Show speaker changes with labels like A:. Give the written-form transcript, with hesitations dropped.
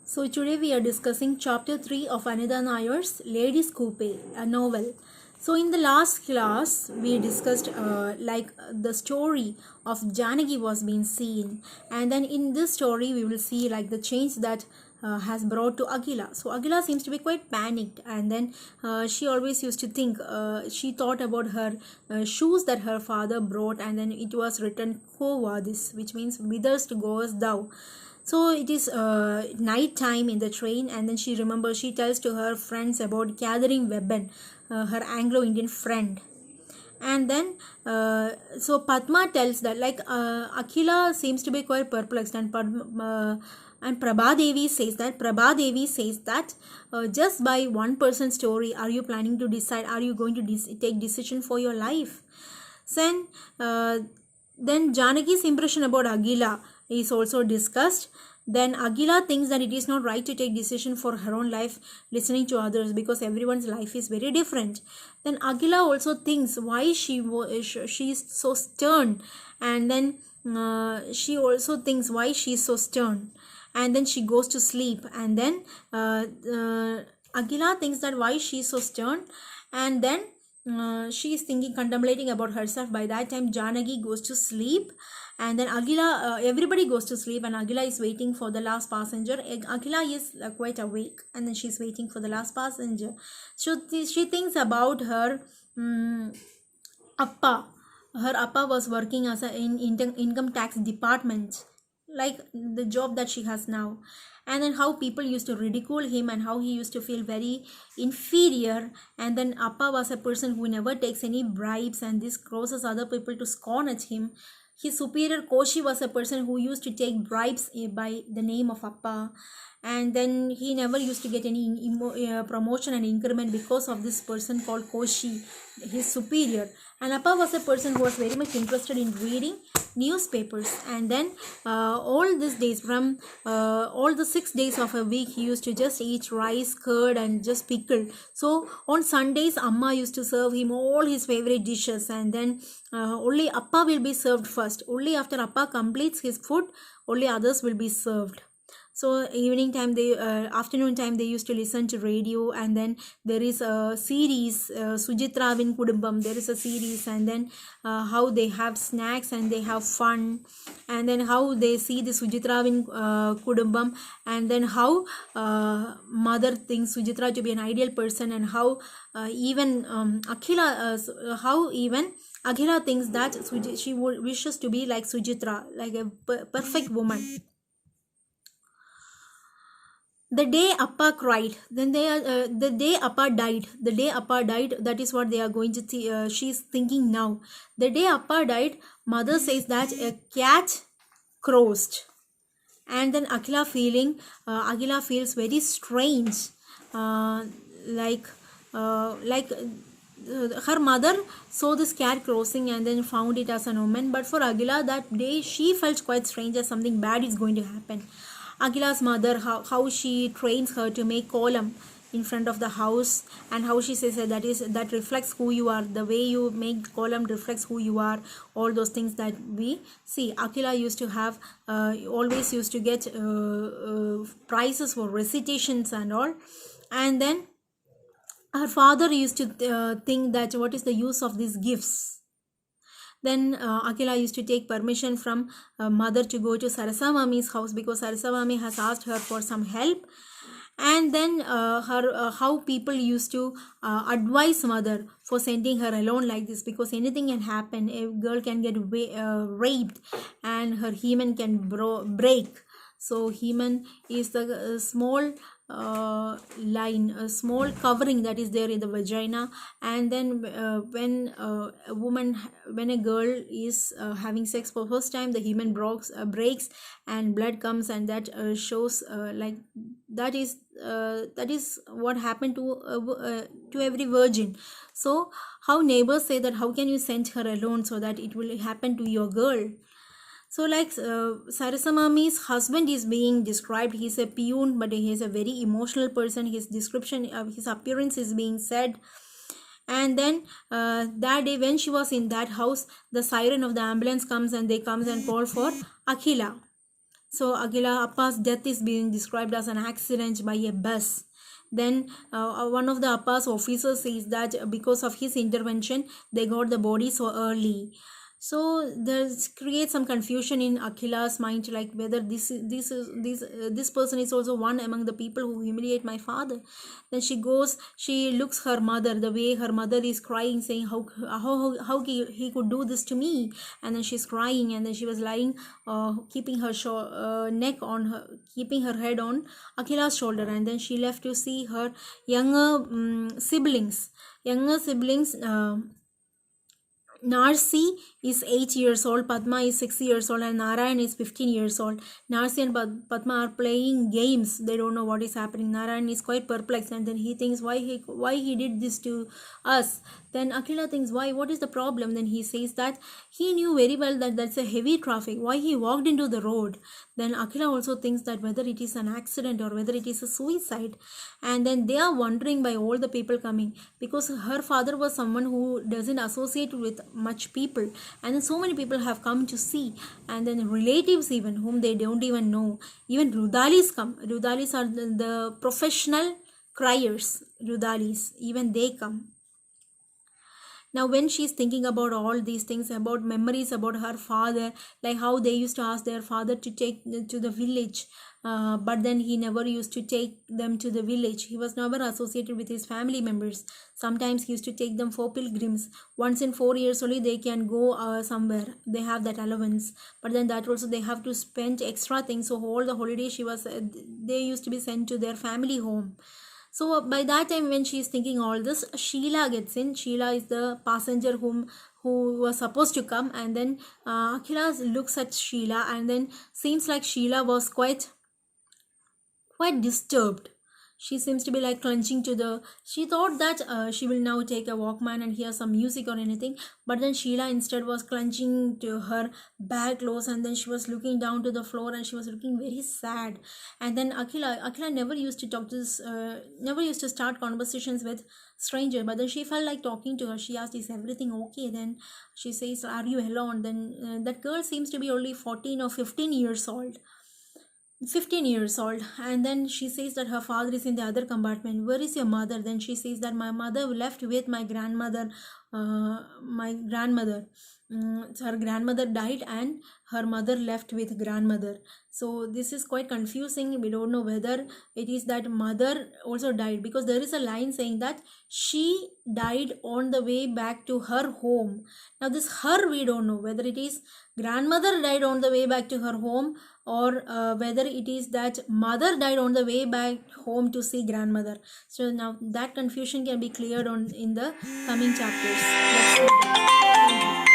A: So today we are discussing chapter 3 of Anida Nayar's Lady's Coupe, a novel. So in the last class we discussed the story of Janaki was being seen, and then in this story we will see like the change that has brought to Agila. So Agila seems to be quite panicked, and then she always used to think, she thought about her shoes that her father brought, and then it was written Ko Vadis, which means whithers goest thou. So it is night time in the train, and then she tells to her friends about gathering Webben, her Anglo-Indian friend. And then so Padma tells that Akhila seems to be quite perplexed, and Prabhadevi says that just by one person's story are you planning to decide, are you going to take decision for your life? Then Janaki's impression about Agila is also discussed. Then Agila thinks that it is not right to take decision for her own life listening to others, because everyone's life is very different. Then Agila also thinks why she is so stern, and then she also thinks why she is so stern, and then she goes to sleep. And then Agila thinks that why she is so stern, and then she is contemplating about herself. By that time Janaki goes to sleep, and then everybody goes to sleep, and Agila is waiting for the last passenger. Agila is quite awake, and then she's waiting for the last passenger. So she thinks about her appa. Her appa was working as in income tax department, like the job that she has now, and then how people used to ridicule him and how he used to feel very inferior. And then appa was a person who never takes any bribes, and this causes other people to scorn at him. His superior Koshi was a person who used to take bribes by the name of appa, and then he never used to get any promotion and increment because of this person called Koshi, his superior. And appa was a person who was very much interested in reading newspapers, and then all these days, from all the 6 days of a week, he used to just eat rice, curd, and just pickle. So on Sundays Amma used to serve him all his favorite dishes, and then only appa will be served first. Only after appa completes his food, only others will be served. So evening time, afternoon time, they used to listen to radio, and then there is a series, Sujitra Vin Kudumbam. There is a series, and then how they have snacks and they have fun, and then how they see the Sujitra Vin Kudumbam, and then how mother thinks Sujitra to be an ideal person, and how even Akhila thinks that she wishes to be like Sujitra, like a perfect woman. The day appa cried, then the day appa died, that is what they are going to she's thinking now. The day appa died, mother says that a cat crossed, and then Akhila feels very strange, her mother saw this cat crossing and then found it as an omen, but for Akhila that day she felt quite strange, as something bad is going to happen. Akhila's mother, how she trains her to make kolam in front of the house, and how she says that reflects who you are. The way you make kolam reflects who you are. All those things that we see. Akhila used to have always used to get prizes for recitations and all, and then her father used to think that what is the use of these gifts. Then Akhila used to take permission from mother to go to Sarasa Mami's house, because Sarasa Mami has asked her for some help. And then how people used to advise mother for sending her alone like this, because anything can happen. A girl can get raped, and her hymen can break. So hymen is the small line, a small covering that is there in the vagina, and then when a girl is having sex for first time, the hymen breaks and blood comes, and that shows that is what happened to every virgin. So how neighbors say that how can you send her alone so that it will happen to your girl. So Sarasa Mami's husband is being described. He's a peon, but he is a very emotional person. His description of his appearance is being said. And then that day when she was in that house, the siren of the ambulance comes, and they comes and call for Akhila. So Akhila Appa's death is being described as an accident by a bus. Then one of the Appa's officers says that because of his intervention, they got the body so early. So there's creates some confusion in Akhila's mind, like whether this person is also one among the people who humiliate my father. Then she looks her mother, the way her mother is crying, saying how he could do this to me. And then she's crying, and then she was lying, keeping her neck on her, keeping her head on Akhila's shoulder. And then she left to see her siblings. Narsi is 8 years old, Padma is 6 years old, and Narayan is 15 years old. Narsi and Padma are playing games. They don't know what is happening. Narayan is quite perplexed, and then he thinks why he did this to us. Then Akhila thinks, why? What is the problem? Then he says that he knew very well that that's a heavy traffic. Why he walked into the road? Then Akhila also thinks that whether it is an accident or whether it is a suicide. And then they are wondering by all the people coming, because her father was someone who doesn't associate with much people. And then so many people have come to see. And then relatives even, whom they don't even know. Even Rudalis come. Rudalis are the professional criers. Rudalis. Even they come. Now when she's thinking about all these things, about memories about her father, like how they used to ask their father to take to the village, but then he never used to take them to the village. He was never associated with his family members. Sometimes he used to take them for pilgrims. Once in 4 years only they can go somewhere. They have that allowance, but then that also they have to spend extra things. So all the holiday they used to be sent to their family home. So by that time when she is thinking all this, Sheila gets in. Sheila is the passenger who was supposed to come, and then Akhila looks at Sheila, and then seems like Sheila was quite disturbed. She seems to be like clenching to the... She thought that she will now take a Walkman and hear some music or anything. But then Sheila instead was clenching to her bag clothes, and then she was looking down to the floor, and she was looking very sad. And then Akhila never used to talk to this, never used to start conversations with stranger. But then she felt like talking to her. She asked, is everything okay? Then she says, are you alone? Then that girl seems to be only 14 or 15 years old. 15 years old. And then she says that her father is in the other compartment. Where is your mother? Then she says that my mother left with my grandmother. Her grandmother died, and her mother left with grandmother. So this is quite confusing. We don't know whether it is that mother also died, because there is a line saying that she died on the way back to her home. Now this her, we don't know whether it is grandmother died on the way back to her home, or whether it is that mother died on the way back home to see grandmother. So now that confusion can be cleared in the coming chapters. Let's see that. Thank you.